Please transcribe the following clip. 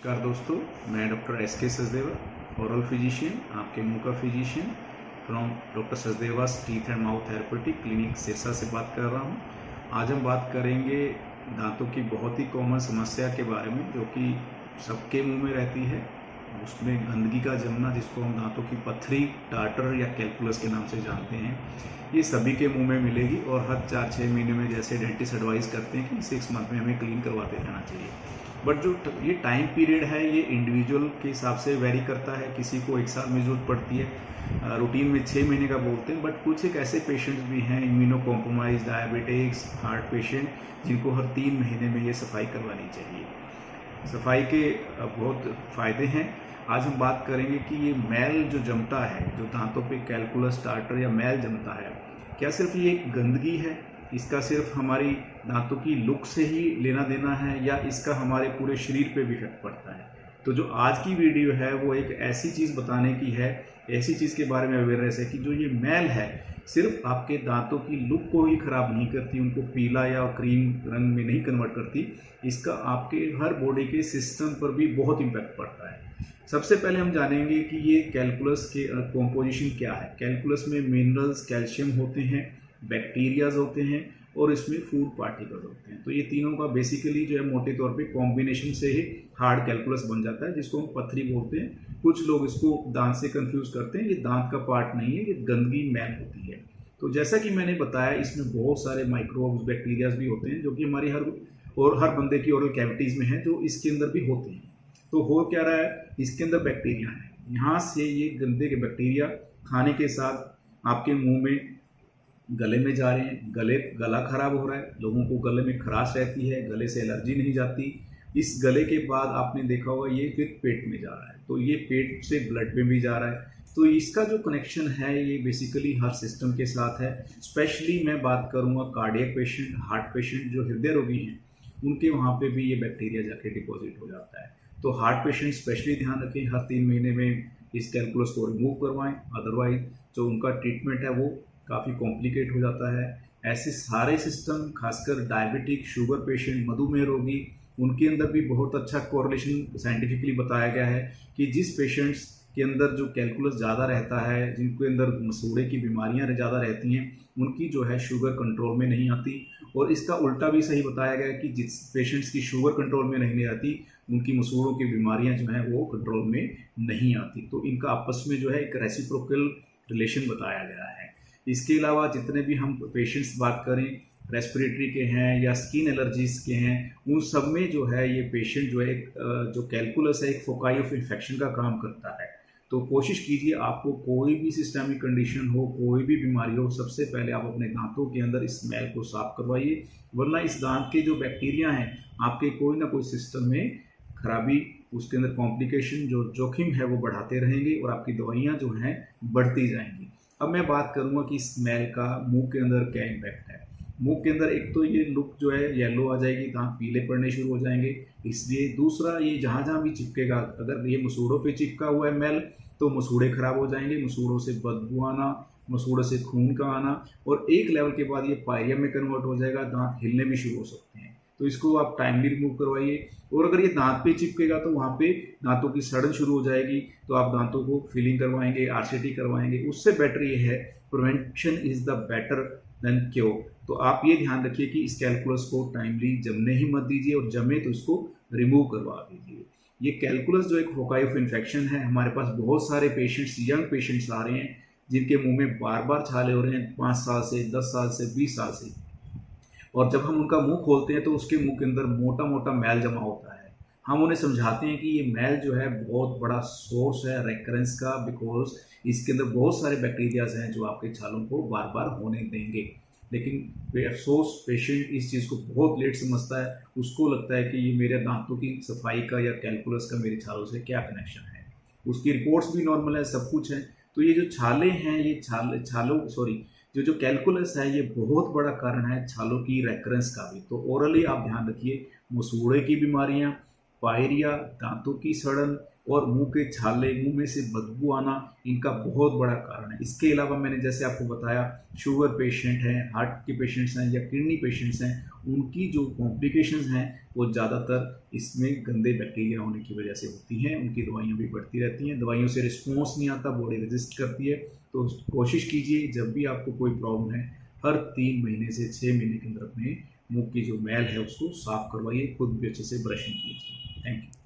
नमस्कार दोस्तों, मैं डॉक्टर एस के सचदेवा, ओरल फिजिशियन, आपके मुंह का physician from doctor Sachdeva's teeth and mouth therapeutic clinic Sirsa से बात कर रहा हूं। आज हम बात करेंगे दांतों की बहुत ही कॉमन समस्या के बारे में जो कि सबके मुंह में रहती है। उसमें गंदगी का जमना, जिसको हम दांतों की पत्थरी, टार्टर या कैलकुलस के नाम से जानते हैं, ये सभी के मुंह में मिलेगी और हर 4-6 महीने में जैसे डेंटिस्ट एडवाइस करते हैं कि 6 मंथ में हमें क्लीन करवाते रहना चाहिए। बट जो ये टाइम पीरियड है ये इंडिविजुअल के हिसाब से वेरी करता है। किसी को 1 साल में जरूरत पड़ती है, रूटीन में 6 महीने का बोलते हैं। बट कुछ एक ऐसे पेशेंट्स भी हैं, immuno compromise, diabetics, heart patient, जिनको हर 3 महीने में ये सफाई करवानी चाहिए। सफाई के बहुत फ़ायदे हैं। आज हम बात करेंगे कि ये मैल जो जमता है, जो दांतों पे कैलकुलस, टार्टर या मैल जमता है, क्या सिर्फ ये एक गंदगी है? इसका सिर्फ हमारी दांतों की लुक से ही लेना देना है या इसका हमारे पूरे शरीर पे भी इफेक्ट पड़ता है? तो जो आज की वीडियो है वो एक ऐसी चीज़ बताने की है, ऐसी चीज़ के बारे में अवेयरनेस है कि जो ये मैल है सिर्फ आपके दांतों की लुक को ही ख़राब नहीं करती, उनको पीला या क्रीम रंग में नहीं कन्वर्ट करती, इसका आपके हर बॉडी के सिस्टम पर भी बहुत इम्पैक्ट पड़ता है। सबसे पहले हम जानेंगे कि ये कैलकुलस के कॉम्पोजिशन क्या है। कैलकुलस में मिनरल्स, कैल्शियम होते हैं, बैक्टीरियाज होते हैं और इसमें फूड पार्टिकल्स होते हैं। तो ये तीनों का बेसिकली जो है मोटे तौर पे कॉम्बिनेशन से ही हार्ड कैलकुलस बन जाता है, जिसको हम पत्थरी बोलते हैं। कुछ लोग इसको दांत से कंफ्यूज करते हैं। ये दांत का पार्ट नहीं है, ये गंदगी मैल होती है। तो जैसा कि मैंने बताया, इसमें बहुत सारे माइक्रोब्स, बैक्टीरियाज भी होते हैं जो कि हमारी हर बंदे की ओरल कैविटीज़ में है, जो इसके अंदर भी होते हैं। तो हो क्या रहा है, इसके अंदर बैक्टीरिया है। यहाँ से ये गंदे के बैक्टीरिया खाने के साथ आपके मुंह में, गले में जा रहे हैं। गला खराब हो रहा है, लोगों को गले में खराश रहती है, गले से एलर्जी नहीं जाती। इस गले के बाद आपने देखा होगा ये फिर पेट में जा रहा है, तो ये पेट से ब्लड में भी जा रहा है। तो इसका जो कनेक्शन है ये बेसिकली हर सिस्टम के साथ है। स्पेशली मैं बात करूँगा कार्डियक पेशेंट, हार्ट पेशेंट, जो हृदय रोगी हैं, उनके वहाँ पे भी ये बैक्टीरिया जाके डिपॉजिट हो जाता है। तो हार्ट पेशेंट स्पेशली ध्यान रखें, हर 3 महीने में इस कैलकुलस को रिमूव करवाएं, अदरवाइज जो उनका ट्रीटमेंट है वो काफ़ी कॉम्प्लिकेट हो जाता है। ऐसे सारे सिस्टम, खासकर डायबिटिक, शुगर पेशेंट, मधुमेह रोगी, उनके अंदर भी बहुत अच्छा कोरिलेशन साइंटिफिकली बताया गया है कि जिस पेशेंट्स के अंदर जो कैलकुलस ज़्यादा रहता है, जिनके अंदर मसूड़े की बीमारियां ज़्यादा रहती हैं, उनकी जो है शुगर कंट्रोल में नहीं आती। और इसका उल्टा भी सही बताया गया है कि जिस पेशेंट्स की शुगर कंट्रोल में नहीं आती, उनकी मसूड़ों की बीमारियां जो हैं वो कंट्रोल में नहीं आती। तो इनका आपस में जो है एक रेसिप्रोकल रिलेशन बताया गया है। इसके अलावा जितने भी हम पेशेंट्स बात करें, रेस्पिरेटरी के हैं या स्किन एलर्जीज के हैं, उन सब में जो है ये पेशेंट जो है जो कैलकुलस है एक फोकाई ऑफ इन्फेक्शन का काम करता है। तो कोशिश कीजिए, आपको कोई भी सिस्टमिक कंडीशन हो, कोई भी बीमारी हो, सबसे पहले आप अपने दांतों के अंदर इस मैल को साफ करवाइए, वरना इस दांत के जो बैक्टीरिया हैं आपके कोई ना कोई सिस्टम में खराबी, उसके अंदर कॉम्प्लिकेशन, जो जोखिम है वो बढ़ाते रहेंगे और आपकी दवाइयाँ जो हैं बढ़ती जाएंगी। अब मैं बात करूंगा कि स्मेल का मुंह के अंदर क्या इम्पैक्ट है। मुंह के अंदर एक तो ये लुक जो है येलो आ जाएगी, दांत पीले पड़ने शुरू हो जाएंगे, इसलिए। दूसरा, ये जहाँ जहाँ भी चिपकेगा, अगर ये मसूड़ों पे चिपका हुआ है मैल, तो मसूड़े खराब हो जाएंगे, मसूड़ों से बदबू आना, मसूड़ों से खून का आना, और एक लेवल के बाद ये पायरिया में कन्वर्ट हो जाएगा, दांत हिलने भी शुरू हो सकते हैं। तो इसको आप टाइमली रिमूव करवाइए। और अगर ये दांत पे चिपकेगा तो वहाँ पे दांतों की सड़न शुरू हो जाएगी, तो आप दांतों को फिलिंग करवाएंगे, आरसीटी करवाएंगे। उससे बेटर ये है, prevention is the better than cure. तो आप ये ध्यान रखिए कि इस कैलकुलस को टाइमली जमने ही मत दीजिए, और जमे तो इसको रिमूव करवा दीजिए। ये कैलकुलस जो एक फोकाई ऑफ इन्फेक्शन है, हमारे पास बहुत सारे पेशेंट्स, यंग पेशेंट्स आ रहे हैं जिनके मुंह में बार बार छाले हो रहे हैं, 5 साल से, 10 साल से, 20 साल से। और जब हम उनका मुंह खोलते हैं तो उसके मुंह के अंदर मोटा मोटा मैल जमा होता है। हम उन्हें समझाते हैं कि ये मैल जो है बहुत बड़ा सोर्स है रेकरेंस का, बिकॉज इसके अंदर बहुत सारे बैक्टीरियाज हैं जो आपके छालों को बार बार होने देंगे। लेकिन अफसोस पेशेंट इस चीज़ को बहुत लेट समझता है। उसको लगता है कि ये मेरे दांतों की सफाई का या कैलकुलस का मेरे छालों से क्या कनेक्शन है। उसकी रिपोर्ट्स भी नॉर्मल है, सब कुछ है। तो ये जो छाले हैं, ये जो कैलकुलस है, ये बहुत बड़ा कारण है छालों की रेकरेंस का भी। तो ओरली आप ध्यान रखिए, मसूड़े की बीमारियां, पायरिया, दांतों की सड़न, और मुंह के छाले, मुंह में से बदबू आना इनका बहुत बड़ा कारण है। इसके अलावा मैंने जैसे आपको बताया, शुगर पेशेंट हैं, हार्ट के पेशेंट्स हैं या किडनी पेशेंट्स हैं, उनकी जो कॉम्प्लिकेशंस हैं वो ज़्यादातर इसमें गंदे बैक्टीरिया होने की वजह से होती हैं। उनकी दवाइयाँ भी बढ़ती रहती हैं, दवाइयों से रिस्पॉन्स नहीं आता, बॉडी रेजिस्ट करती है। तो कोशिश कीजिए जब भी आपको कोई प्रॉब्लम है, हर 3 महीने से 6 महीने के अंदर अपने मुंह की जो मैल है उसको साफ करवाइए, खुद भी अच्छे से ब्रशिंग कीजिए। Thank you.